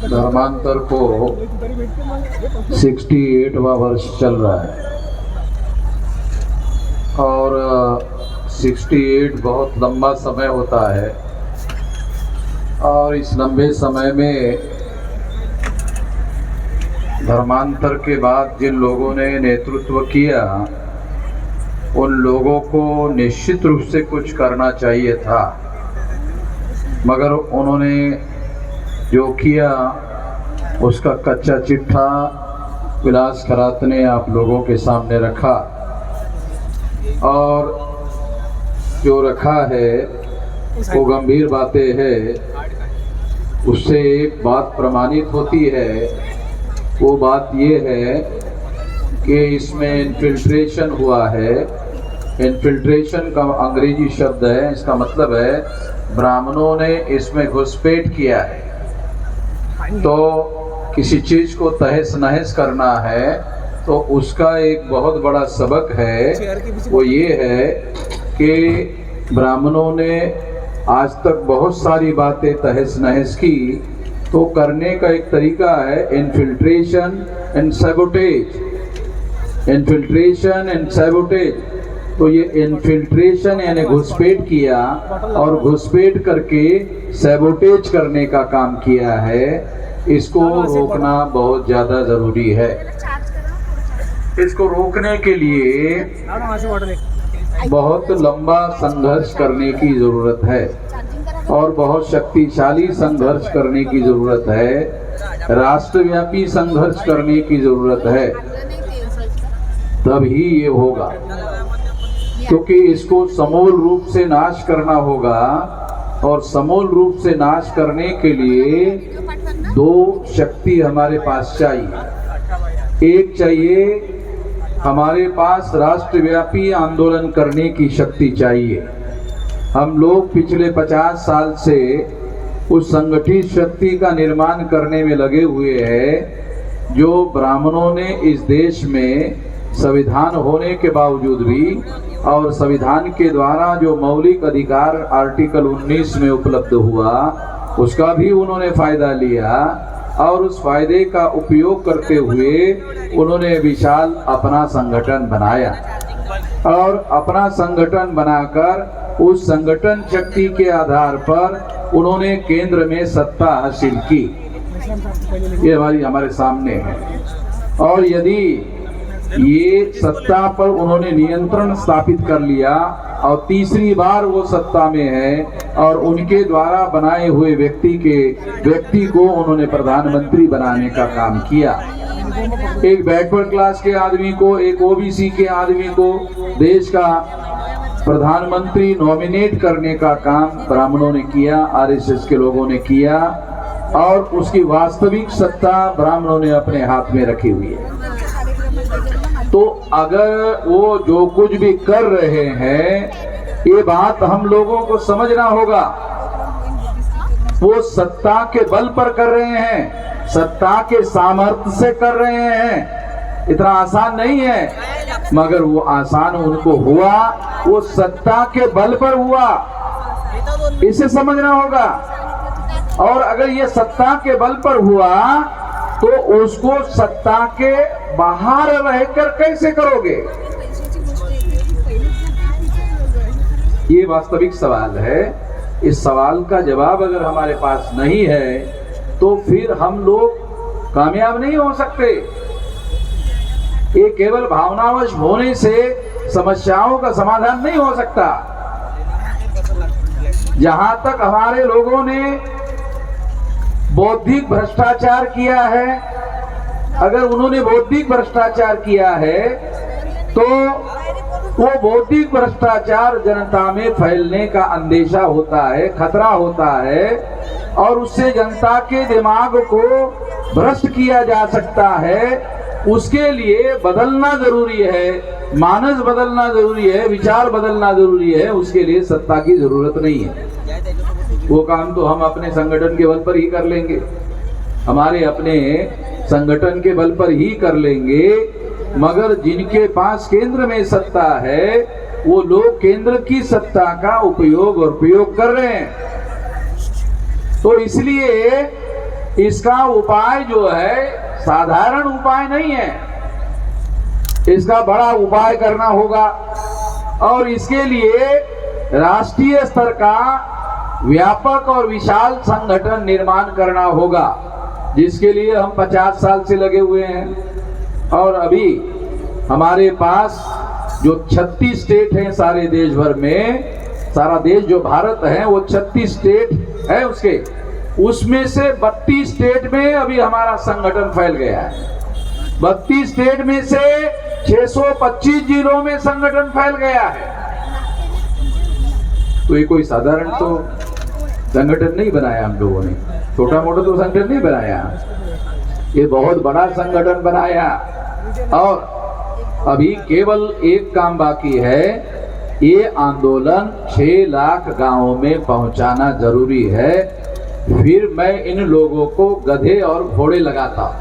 धर्मांतर को 68वां वर्ष चल रहा है और 68 बहुत लंबा समय होता है और इस लंबे समय में धर्मांतर के बाद जिन लोगों ने नेतृत्व किया उन लोगों को निश्चित रूप से कुछ करना चाहिए था, मगर उन्होंने जो किया उसका कच्चा चिट्ठा विलास खरात ने आप लोगों के सामने रखा और जो रखा है वो गंभीर बातें हैं। उससे एक बात प्रमाणित होती है, वो बात ये है कि इसमें इन्फिल्ट्रेशन हुआ है। इन्फिल्ट्रेशन का अंग्रेजी शब्द है, इसका मतलब है ब्राह्मणों ने इसमें घुसपैठ किया है। तो किसी चीज़ को तहस नहस करना है तो उसका एक बहुत बड़ा सबक है, वो ये है कि ब्राह्मणों ने आज तक बहुत सारी बातें तहस नहस की, तो करने का एक तरीका है infiltration and sabotage. Infiltration and sabotage, तो ये इन्फिल्ट्रेशन यानी घुसपैठ किया और घुसपैठ करके सैबोटेज करने का काम किया है। इसको रोकना बहुत ज़्यादा ज़रूरी है। इसको रोकने के लिए बहुत लंबा संघर्ष करने की ज़रूरत है और बहुत शक्तिशाली संघर्ष करने की ज़रूरत है, राष्ट्रव्यापी संघर्ष करने की ज़रूरत है, तभी ये होगा। क्योंकि इसको समूल रूप से नाश करना होगा और समूल रूप से नाश करने के लिए दो शक्ति हमारे पास चाहिए। एक चाहिए हमारे पास राष्ट्रव्यापी आंदोलन करने की शक्ति चाहिए। हम लोग पिछले 50 साल से उस संगठित शक्ति का निर्माण करने में लगे हुए हैं, जो ब्राह्मणों ने इस देश में संविधान होने के बावजूद भी और संविधान के द्वारा जो मौलिक अधिकार आर्टिकल 19 में उपलब्ध हुआ उसका भी उन्होंने फायदा लिया और उस फायदे का उपयोग करते हुए उन्होंने विशाल अपना संगठन बनाया और अपना संगठन बनाकर उस संगठन शक्ति के आधार पर उन्होंने केंद्र में सत्ता हासिल की। ये हमारे सामने है और यदि ये सत्ता पर उन्होंने नियंत्रण स्थापित कर लिया और तीसरी बार वो सत्ता में है और उनके द्वारा बनाए हुए व्यक्ति को उन्होंने प्रधानमंत्री बनाने का काम किया। एक बैकवर्ड क्लास के आदमी को, एक ओबीसी के आदमी को देश का प्रधानमंत्री नॉमिनेट करने का काम ब्राह्मणों ने किया, आरएसएस के लोगों ने किया और उसकी वास्तविक सत्ता ब्राह्मणों ने अपने हाथ में रखी हुई है। तो अगर वो जो कुछ भी कर रहे हैं, ये बात हम लोगों को समझना होगा। वो सत्ता के बल पर कर रहे हैं, सत्ता के सामर्थ्य से कर रहे हैं। इतना आसान नहीं है, मगर वो आसान उनको हुआ, वो सत्ता के बल पर हुआ, इसे समझना होगा। और अगर ये सत्ता के बल पर हुआ तो उसको सत्ता के बाहर रहकर कैसे करोगे? ये वास्तविक सवाल है। इस सवाल का जवाब अगर हमारे पास नहीं है तो फिर हम लोग कामयाब नहीं हो सकते। ये केवल भावनावश होने से समस्याओं का समाधान नहीं हो सकता। जहां तक हमारे लोगों ने बौद्धिक भ्रष्टाचार किया है, अगर उन्होंने बौद्धिक भ्रष्टाचार किया है तो वो बौद्धिक भ्रष्टाचार जनता में फैलने का अंदेशा होता है, खतरा होता है और उससे जनता के दिमाग को भ्रष्ट किया जा सकता है। उसके लिए बदलना जरूरी है, मानस बदलना जरूरी है, विचार बदलना जरूरी है। उसके लिए सत्ता की जरूरत नहीं है। वो काम तो हम अपने संगठन के बल पर ही कर लेंगे, हमारे अपने संगठन के बल पर ही कर लेंगे। मगर जिनके पास केंद्र में सत्ता है वो लोग केंद्र की सत्ता का उपयोग और प्रयोग कर रहे हैं। तो इसलिए इसका उपाय जो है साधारण उपाय नहीं है, इसका बड़ा उपाय करना होगा और इसके लिए राष्ट्रीय स्तर का व्यापक और विशाल संगठन निर्माण करना होगा, जिसके लिए हम 50 साल से लगे हुए हैं। और अभी हमारे पास जो 36 स्टेट हैं सारे देश भर में, सारा देश जो भारत है वो 36 स्टेट है उसके, उसमें से 32 स्टेट में अभी हमारा संगठन फैल गया है। 32 स्टेट में से 625 जिलों में संगठन फैल गया है। तो ये कोई साधारण तो संगठन नहीं बनाया हम लोगों ने, छोटा मोटा तो संगठन नहीं बनाया, ये बहुत बड़ा संगठन बनाया। और अभी केवल एक काम बाकी है, ये आंदोलन 6 लाख गांवों में पहुंचाना जरूरी है, फिर मैं इन लोगों को गधे और घोड़े लगाता।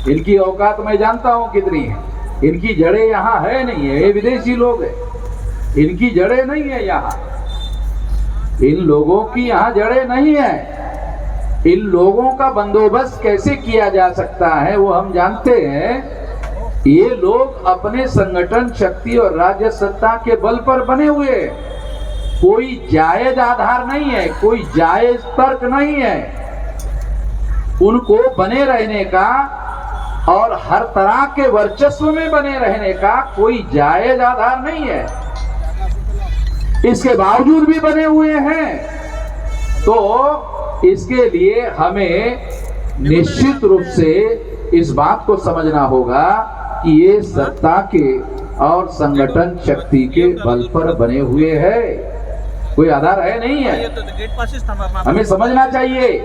इनकी औकात मैं जानता हूं कितनी है, इनकी जड़ें यहाँ है नहीं है, ये विदेशी लोग हैं, इनकी जड़ें नहीं है यहाँ, इन लोगों की यहाँ जड़ें नहीं है। इन लोगों का बंदोबस्त कैसे किया जा सकता है वो हम जानते हैं। ये लोग अपने संगठन शक्ति और राज्य सत्ता के बल पर बने हुए, कोई जायज आधार नहीं है, कोई जायज तर्क नहीं है उनको बने रहने का और हर तरह के वर्चस्व में बने रहने का कोई जायज आधार नहीं है। इसके बावजूद भी बने हुए हैं, तो इसके लिए हमें निश्चित रूप से इस बात को समझना होगा कि ये सत्ता के और संगठन शक्ति के बल पर बने हुए हैं, कोई आधार है नहीं है। हमें समझना चाहिए,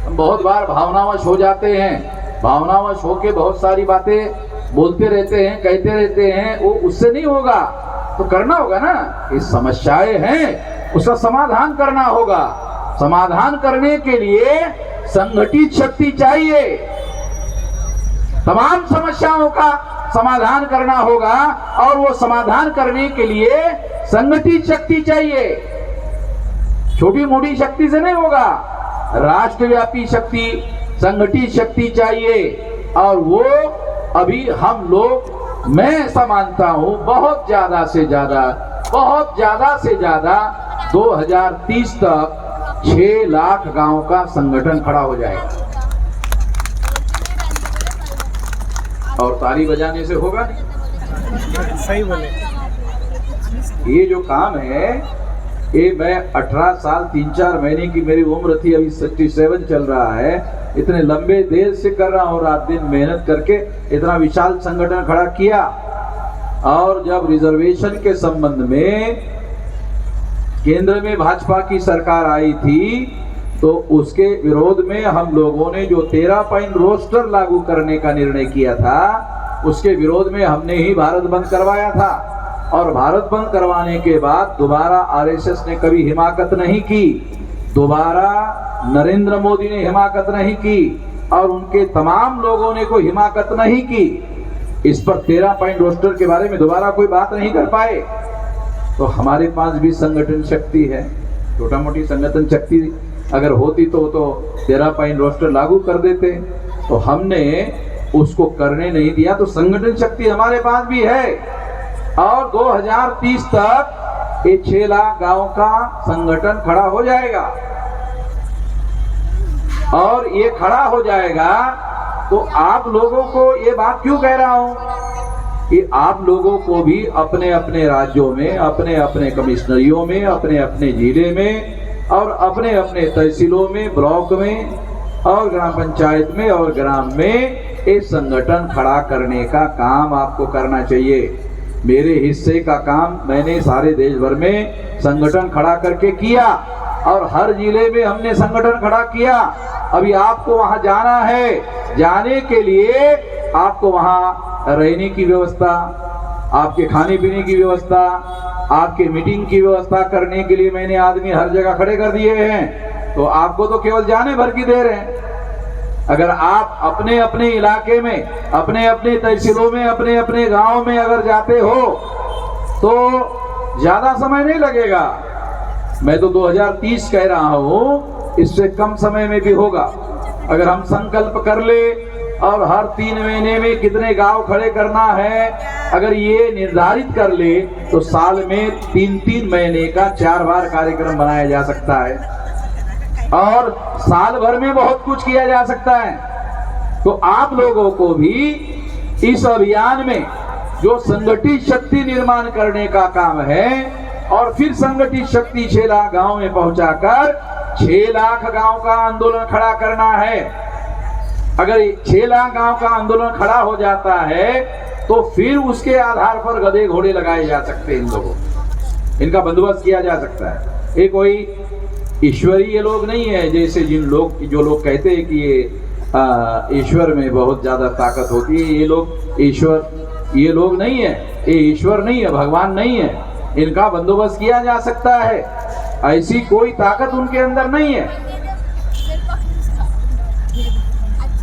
हम बहुत बार भावनावश हो जाते हैं, भावनावश होके बहुत सारी बातें बोलते रहते हैं, कहते रहते हैं, वो उससे नहीं होगा, तो करना होगा ना। ये समस्याएं हैं, उसका समाधान करना होगा। समाधान करने के लिए संगठित शक्ति चाहिए, तमाम समस्याओं का समाधान करना होगा और वो समाधान करने के लिए संगठित शक्ति चाहिए, छोटी मोटी शक्ति से नहीं होगा, राष्ट्रव्यापी शक्ति, संगठित शक्ति चाहिए। और वो अभी हम लोग, मैं ऐसा मानता हूं, बहुत ज्यादा से ज्यादा 2030 तक 6 लाख गांव का संगठन खड़ा हो जाएगा। और ताली बजाने से होगा नहीं, सही बोले। ये जो काम है, ये मैं 18 साल 3-4 महीने की मेरी उम्र थी, अभी 67 चल रहा है, इतने लंबे देर से कर रहा हूँ, रात दिन मेहनत करके इतना विशाल संगठन खड़ा किया। और जब रिजर्वेशन के संबंध में केंद्र में भाजपा की सरकार आई थी, तो उसके विरोध में हम लोगों ने जो 13 पॉइंट रोस्टर लागू करने का निर्णय किया था, उसके विरोध में हमने ही भारत बंद करवाया था। और भारत बंद करवाने के बाद दोबारा आरएसएस ने कभी हिमाकत नहीं की, दोबारा नरेंद्र मोदी ने हिमाकत नहीं की, और उनके तमाम लोगों ने कोई हिमाकत नहीं की। इस पर 13 पॉइंट रोस्टर के बारे में दोबारा कोई बात नहीं कर पाए। तो हमारे पास भी संगठन शक्ति है, छोटा मोटी संगठन शक्ति अगर होती तो 13 पॉइंट रोस्टर लागू कर देते, तो हमने उसको करने नहीं दिया। तो संगठन शक्ति हमारे पास भी है, और 2030 तक ये 6 लाख गांव का संगठन खड़ा हो जाएगा। और ये खड़ा हो जाएगा तो आप लोगों को ये बात क्यों कह रहा हूं कि आप लोगों को भी अपने अपने राज्यों में, अपने अपने कमिश्नरियों में, अपने अपने जिले में और अपने अपने तहसीलों में, ब्लॉक में और ग्राम पंचायत में और ग्राम में एक संगठन खड़ा करने का काम आपको करना चाहिए। मेरे हिस्से का काम मैंने सारे देश भर में संगठन खड़ा करके किया, और हर जिले में हमने संगठन खड़ा किया। अभी आपको वहां जाना है, जाने के लिए आपको वहां रहने की व्यवस्था, आपके खाने पीने की व्यवस्था, आपके मीटिंग की व्यवस्था करने के लिए मैंने आदमी हर जगह खड़े कर दिए हैं। तो आपको तो केवल जाने भर की देर है। अगर आप अपने अपने इलाके में, अपने अपने तहसीलों में, अपने अपने गांव में अगर जाते हो तो ज्यादा समय नहीं लगेगा। मैं तो 2030 कह रहा हूं, इससे कम समय में भी होगा। अगर हम संकल्प कर ले और हर 3 महीने में कितने गांव खड़े करना है, अगर ये निर्धारित कर ले तो साल में 3-3 महीने का 4 बार कार्यक्रम बनाया जा सकता है और साल भर में बहुत कुछ किया जा सकता है। तो आप लोगों को भी इस अभियान में जो संगठित शक्ति निर्माण करने का काम है और फिर संगठित शक्ति 6 लाख गांव में पहुंचाकर 6 लाख गांव का आंदोलन खड़ा करना है। अगर 6 लाख गांव का आंदोलन खड़ा हो जाता है तो फिर उसके आधार पर गधे घोड़े लगाए जा सकते हैं, इन लोगों इनका बंदोबस्त किया जा सकता है। ये कोई ईश्वरीय लोग नहीं है, जैसे जो लोग कहते हैं कि ये ईश्वर में बहुत ज्यादा ताकत होती है। ये लोग नहीं है, ये ईश्वर नहीं है, भगवान नहीं है। इनका बंदोबस्त किया जा सकता है, ऐसी कोई ताकत उनके अंदर नहीं है।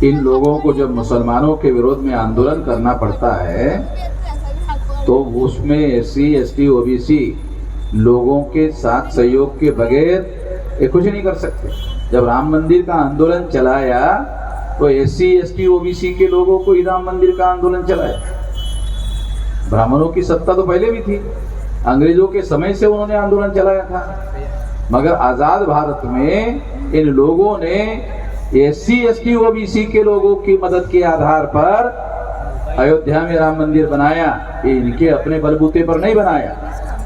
इन लोगों को जब मुसलमानों के विरोध में आंदोलन करना पड़ता है तो उसमें SC, ST, OBC लोगों के साथ सहयोग के बगैर ये कुछ नहीं कर सकते। जब राम मंदिर का आंदोलन चलाया तो SC, ST, OBC के लोगों को ही राम मंदिर का आंदोलन चलाया। ब्राह्मणों की सत्ता तो पहले भी थी, अंग्रेजों के समय से उन्होंने आंदोलन चलाया था, मगर आजाद भारत में इन लोगों ने SC, ST, OBC के लोगों की मदद के आधार पर अयोध्या में राम मंदिर बनाया। ये इनके अपने बलबूते पर नहीं बनाया,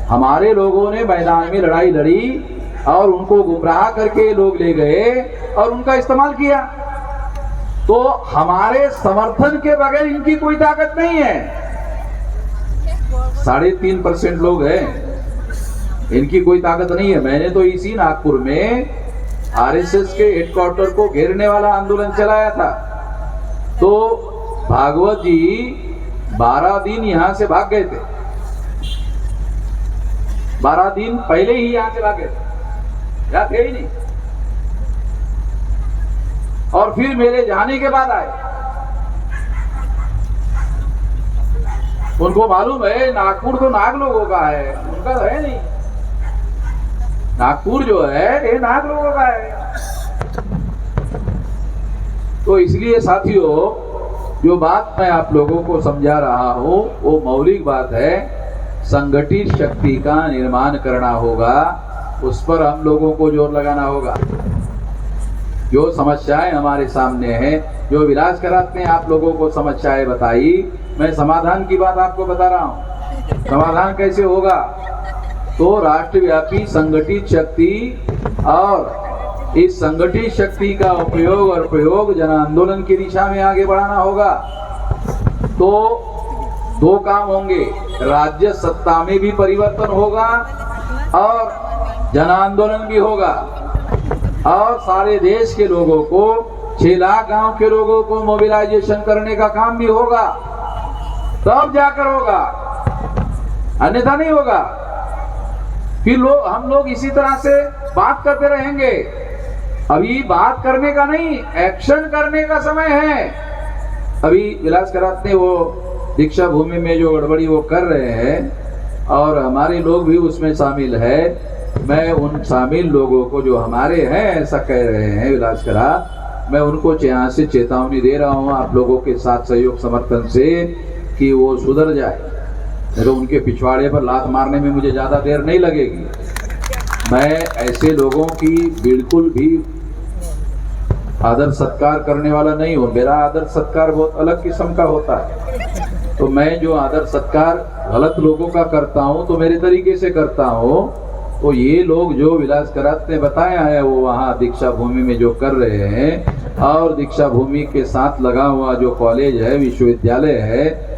हमारे लोगों ने मैदान में लड़ाई लड़ी और उनको गुमराह करके लोग ले गए और उनका इस्तेमाल किया। तो हमारे समर्थन के बगैर इनकी कोई ताकत नहीं है। 3.5% लोग हैं, इनकी कोई ताकत नहीं है। मैंने तो इसी नागपुर में RSS के हेडक्वार्टर को घेरने वाला आंदोलन चलाया था, तो भागवत जी 12 दिन यहां से भाग गए थे। 12 दिन पहले ही यहां से भागे थे, या थे ही नहीं, और फिर मेरे जाने के बाद आए। उनको मालूम है नागपुर तो नाग लोगों का है, उनका तो है नहीं। नागपुर जो है ये नाग लोगों का है। तो इसलिए साथियों, जो बात मैं आप लोगों को समझा रहा हूं वो मौलिक बात है। संगठित शक्ति का निर्माण करना होगा, उस पर हम लोगों को जोर लगाना होगा। जो समस्याएं हमारे सामने हैं, जो विलास करात ने आप लोगों को समस्याएं बताई, मैं समाधान की बात आपको बता रहा हूं। समाधान कैसे होगा? तो राष्ट्रव्यापी संगठित शक्ति और इस संगठित शक्ति का उपयोग और प्रयोग जन आंदोलन की दिशा में आगे बढ़ाना होगा। तो 2 काम होंगे, राज्य सत्ता में भी परिवर्तन होगा और जन आंदोलन भी होगा, और सारे देश के लोगों को 6 लाख गांव के लोगों को मोबिलाइजेशन करने का काम भी होगा, तब जाकर होगा, अन्यथा नहीं होगा। फिर हम लोग इसी तरह से बात करते रहेंगे। अभी बात करने का नहीं, एक्शन करने का समय है। अभी विलास करात ने वो दीक्षा भूमि में जो गड़बड़ी वो कर रहे हैं और हमारे लोग भी उसमें शामिल है। मैं उन शामिल लोगों को जो हमारे हैं ऐसा कह रहे हैं विलास करात, मैं उनको यहाँ से चेतावनी दे रहा हूँ आप लोगों के साथ सहयोग समर्थन से कि वो सुधर जाए। तो उनके पिछवाड़े पर लात मारने में मुझे ज़्यादा देर नहीं लगेगी। मैं ऐसे लोगों की बिल्कुल भी आदर सत्कार करने वाला नहीं हूँ। मेरा आदर सत्कार बहुत अलग किस्म का होता है। तो मैं जो आदर सत्कार गलत लोगों का करता हूँ तो मेरे तरीके से करता हूँ। तो ये लोग जो विलास करात ने बताया है वो वहाँ दीक्षा भूमि में जो कर रहे हैं, और दीक्षा भूमि के साथ लगा हुआ जो कॉलेज है, विश्वविद्यालय है,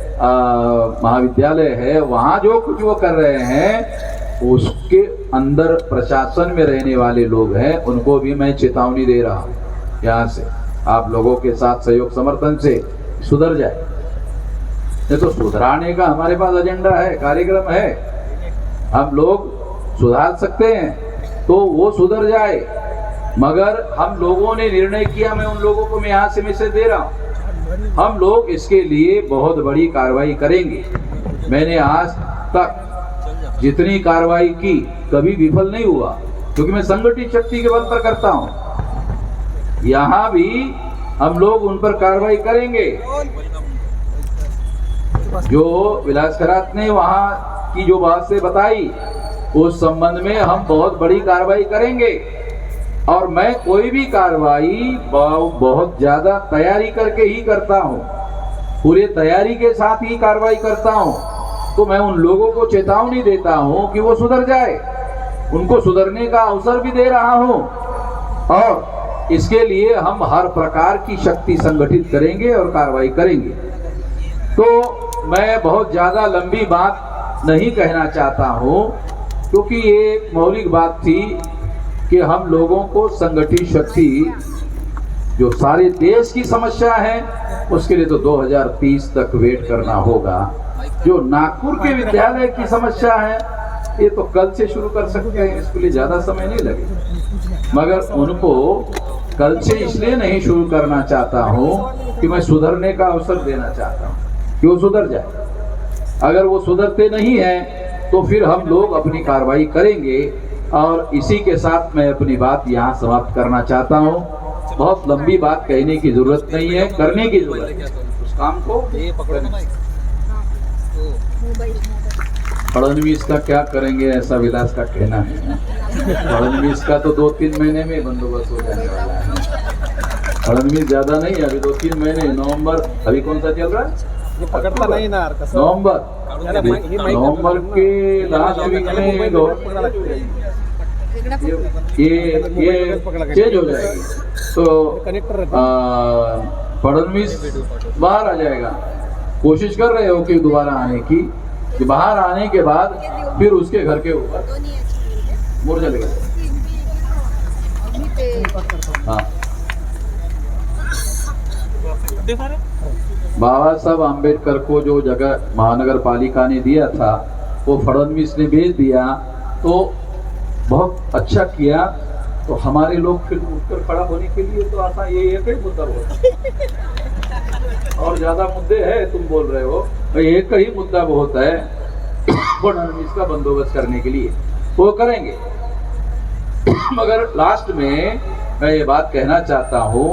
महाविद्यालय है, वहाँ जो कुछ वो कर रहे हैं उसके अंदर प्रशासन में रहने वाले लोग हैं, उनको भी मैं चेतावनी दे रहा हूँ यहाँ से आप लोगों के साथ सहयोग समर्थन से सुधर जाए। नहीं तो सुधराने का हमारे पास एजेंडा है, कार्यक्रम है, हम लोग सुधार सकते हैं तो वो सुधर जाए। मगर हम लोगों ने निर्णय किया, मैं उन लोगों को मैं यहाँ से मैसेज दे रहा हूँ, हम लोग इसके लिए बहुत बड़ी कार्रवाई करेंगे। मैंने आज तक जितनी कार्रवाई की कभी विफल नहीं हुआ, क्योंकि मैं संगठित शक्ति के बल पर करता हूँ। यहाँ भी हम लोग उन पर कार्रवाई करेंगे। जो विलास खरात ने वहाँ की जो बात से बताई, उस संबंध में हम बहुत बड़ी कार्रवाई करेंगे। और मैं कोई भी कार्रवाई बहुत ज्यादा तैयारी करके ही करता हूँ, पूरे तैयारी के साथ ही कार्रवाई करता हूँ। तो मैं उन लोगों को चेतावनी देता हूँ कि वो सुधर जाए, उनको सुधरने का अवसर भी दे रहा हूँ। और इसके लिए हम हर प्रकार की शक्ति संगठित करेंगे और कार्रवाई करेंगे। तो मैं बहुत ज्यादा लंबी बात नहीं कहना चाहता हूँ, क्योंकि ये एक मौलिक बात थी कि हम लोगों को संगठित शक्ति, जो सारे देश की समस्या है, उसके लिए तो 2030 तक वेट करना होगा। जो नागपुर के विद्यालय की समस्या है, ये तो कल से शुरू कर सकते हैं, इसके लिए ज्यादा समय नहीं लगेगा। मगर उनको कल से इसलिए नहीं शुरू करना चाहता हूँ कि मैं सुधरने का अवसर देना चाहता हूँ कि वो सुधर जाए। अगर वो सुधरते नहीं हैं तो फिर हम लोग अपनी कार्रवाई करेंगे। और इसी के साथ मैं अपनी बात यहाँ समाप्त करना चाहता हूँ। बहुत लंबी बात कहने की जरूरत नहीं है, करने की जरूरत है उस काम को। फडणवीस का क्या करेंगे ऐसा विलास का कहना है। फडणवीस का तो 2-3 महीने में बंदोबस्त हो जाने वाला है। फडणवीस ज्यादा नहीं है, अभी 2-3 महीने, नवंबर, अभी कौन सा चल रहा है, पकड़ता नहीं ना नवंबर के लास्ट वीक में ये चेंज हो जाएगी। तो फडणवीस बाहर आ जाएगा। कोशिश कर रहे हो कि दोबारा आने की, कि बाहर आने के बाद फिर उसके घर के ऊपर मुर्जा लगेगा। हाँ, बाबा साहब आम्बेडकर को जो जगह महानगर पालिका ने दिया था, वो फडणवीस ने भेज दिया, तो बहुत अच्छा किया। तो हमारे लोग फिर उठकर खड़ा होने के लिए तो आता, ये एक ही मुद्दा बहुत और ज्यादा मुद्दे हैं, तुम बोल रहे हो, एक ही मुद्दा बहुत है फडणवीस का बंदोबस्त करने के लिए, वो करेंगे। मगर लास्ट में मैं ये बात कहना चाहता हूँ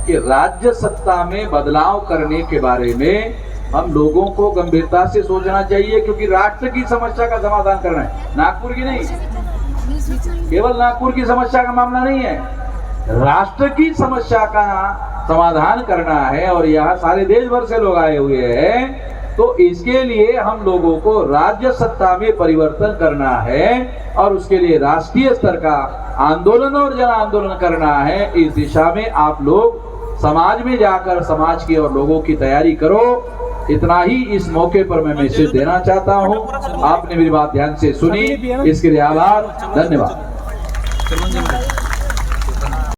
कि राज्य सत्ता में बदलाव करने के बारे में हम लोगों को गंभीरता से सोचना चाहिए, क्योंकि राष्ट्र की समस्या का समाधान करना है, नागपुर की नहीं। केवल नागपुर की समस्या का मामला नहीं है, राष्ट्र की समस्या का समाधान करना है। और यहाँ सारे देश भर से लोग आए हुए हैं, तो इसके लिए हम लोगों को राज्य सत्ता में परिवर्तन करना है और उसके लिए राष्ट्रीय स्तर का आंदोलन और जन आंदोलन करना है। इस दिशा में आप लोग समाज में जाकर समाज की और लोगों की तैयारी करो। इतना ही इस मौके पर मैं मैसेज देना चाहता हूँ। आपने मेरी बात ध्यान से सुनी, इसके लिए आभार, धन्यवाद।